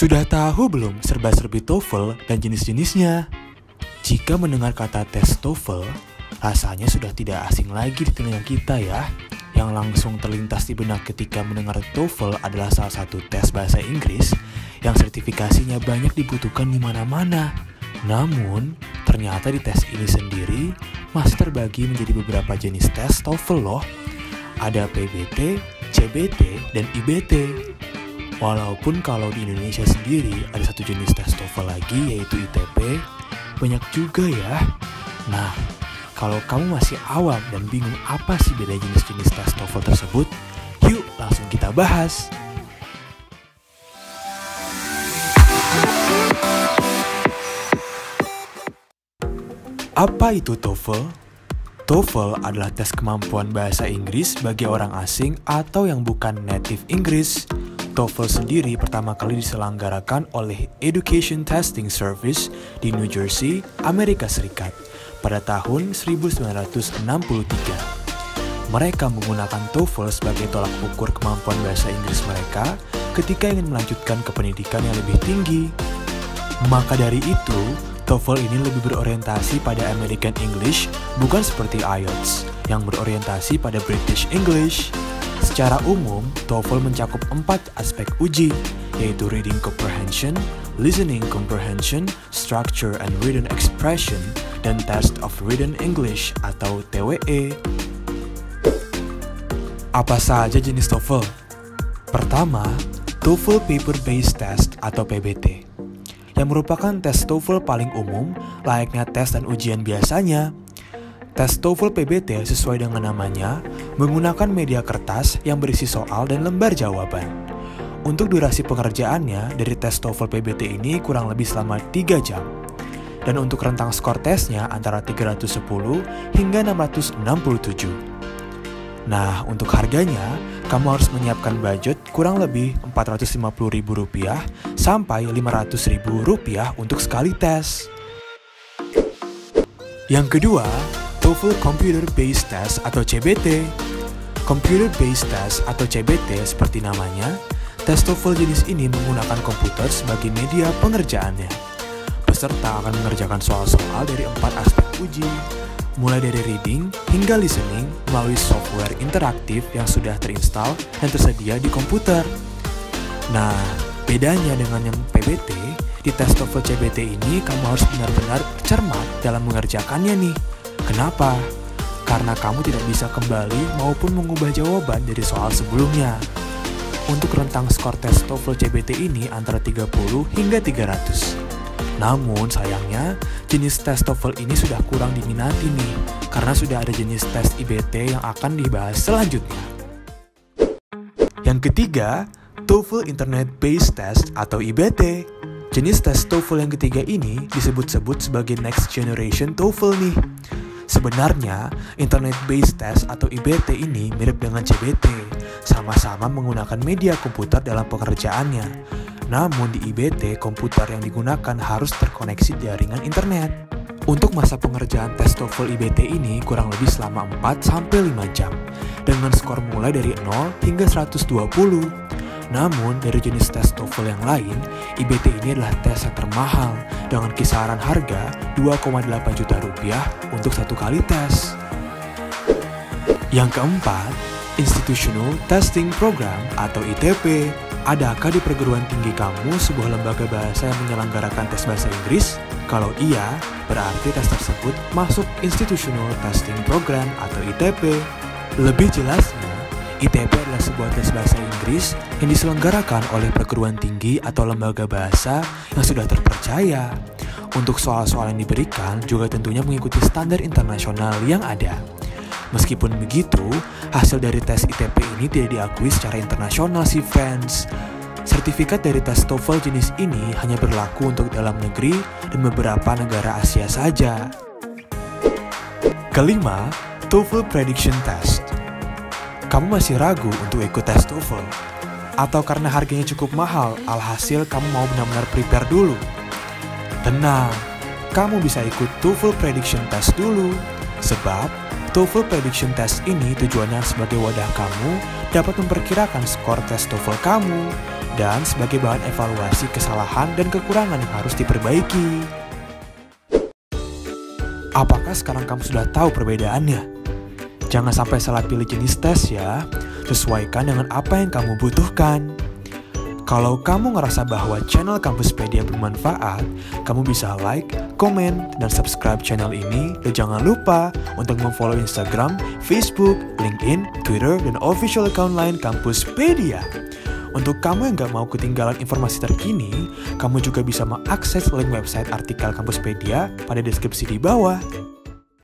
Sudah tahu belum serba-serbi TOEFL dan jenis-jenisnya? Jika mendengar kata tes TOEFL, rasanya sudah tidak asing lagi di telinga kita ya. Yang langsung terlintas di benak ketika mendengar TOEFL adalah salah satu tes bahasa Inggris yang sertifikasinya banyak dibutuhkan di mana-mana. Namun, ternyata di tes ini sendiri masih terbagi menjadi beberapa jenis tes TOEFL loh. Ada PBT, CBT, dan IBT. Walaupun kalau di Indonesia sendiri ada satu jenis tes TOEFL lagi yaitu ITP, banyak juga ya. Nah, kalau kamu masih awam dan bingung apa sih beda jenis-jenis tes TOEFL tersebut, yuk langsung kita bahas. Apa itu TOEFL? TOEFL adalah tes kemampuan bahasa Inggris bagi orang asing atau yang bukan native Inggris. TOEFL sendiri pertama kali diselenggarakan oleh Education Testing Service di New Jersey, Amerika Serikat pada tahun 1963. Mereka menggunakan TOEFL sebagai tolak ukur kemampuan bahasa Inggris mereka ketika ingin melanjutkan ke pendidikan yang lebih tinggi. Maka dari itu, TOEFL ini lebih berorientasi pada American English, bukan seperti IELTS yang berorientasi pada British English. Secara umum, TOEFL mencakup 4 aspek uji, yaitu Reading Comprehension, Listening Comprehension, Structure and Written Expression, dan Test of Written English atau TWE. Apa saja jenis TOEFL? Pertama, TOEFL Paper Based Test atau PBT, yang merupakan tes TOEFL paling umum, layaknya tes dan ujian biasanya. Tes TOEFL PBT sesuai dengan namanya, menggunakan media kertas yang berisi soal dan lembar jawaban. Untuk durasi pengerjaannya, dari tes TOEFL PBT ini kurang lebih selama 3 jam. Dan untuk rentang skor tesnya antara 310 hingga 667. Nah, untuk harganya, kamu harus menyiapkan budget kurang lebih Rp450.000 sampai Rp500.000 untuk sekali tes. Yang kedua, TOEFL Computer Based Test atau CBT. Computer Based Test atau CBT seperti namanya, tes TOEFL jenis ini menggunakan komputer sebagai media pengerjaannya. Peserta akan mengerjakan soal-soal dari 4 aspek uji, mulai dari reading hingga listening melalui software interaktif yang sudah terinstall dan tersedia di komputer. Nah, bedanya dengan yang PBT, di tes TOEFL CBT ini kamu harus benar-benar cermat dalam mengerjakannya nih. Kenapa? Karena kamu tidak bisa kembali maupun mengubah jawaban dari soal sebelumnya. Untuk rentang skor tes TOEFL CBT ini antara 30 hingga 300. Namun sayangnya, jenis tes TOEFL ini sudah kurang diminati nih, karena sudah ada jenis tes IBT yang akan dibahas selanjutnya. Yang ketiga, TOEFL Internet Based Test atau IBT. Jenis tes TOEFL yang ketiga ini disebut-sebut sebagai Next Generation TOEFL nih. Sebenarnya, Internet Based Test atau IBT ini mirip dengan CBT, sama-sama menggunakan media komputer dalam pengerjaannya. Namun di IBT, komputer yang digunakan harus terkoneksi jaringan internet. Untuk masa pengerjaan tes TOEFL IBT ini kurang lebih selama 4-5 jam, dengan skor mulai dari 0 hingga 120. Namun, dari jenis tes TOEFL yang lain, IBT ini adalah tes yang termahal dengan kisaran harga Rp2,8 juta untuk satu kali tes. Yang keempat, Institutional Testing Program atau ITP. Adakah di perguruan tinggi kamu sebuah lembaga bahasa yang menyelenggarakan tes bahasa Inggris? Kalau iya, berarti tes tersebut masuk Institutional Testing Program atau ITP. Lebih jelasnya, ITP adalah sebuah tes bahasa Inggris yang diselenggarakan oleh perguruan tinggi atau lembaga bahasa yang sudah terpercaya. Untuk soal-soal yang diberikan juga tentunya mengikuti standar internasional yang ada. Meskipun begitu, hasil dari tes ITP ini tidak diakui secara internasional sih fans. Sertifikat dari tes TOEFL jenis ini hanya berlaku untuk dalam negeri dan beberapa negara Asia saja. Kelima, TOEFL Prediction Test. Kamu masih ragu untuk ikut tes TOEFL? Atau karena harganya cukup mahal, alhasil kamu mau benar-benar prepare dulu? Tenang, kamu bisa ikut TOEFL Prediction Test dulu. Sebab, TOEFL Prediction Test ini tujuannya sebagai wadah kamu dapat memperkirakan skor tes TOEFL kamu dan sebagai bahan evaluasi kesalahan dan kekurangan yang harus diperbaiki. Apakah sekarang kamu sudah tahu perbedaannya? Jangan sampai salah pilih jenis tes ya, sesuaikan dengan apa yang kamu butuhkan. Kalau kamu ngerasa bahwa channel Kampuspedia bermanfaat, kamu bisa like, komen, dan subscribe channel ini. Dan jangan lupa untuk memfollow Instagram, Facebook, LinkedIn, Twitter, dan official account lain Kampuspedia. Untuk kamu yang gak mau ketinggalan informasi terkini, kamu juga bisa mengakses link website artikel Kampuspedia pada deskripsi di bawah.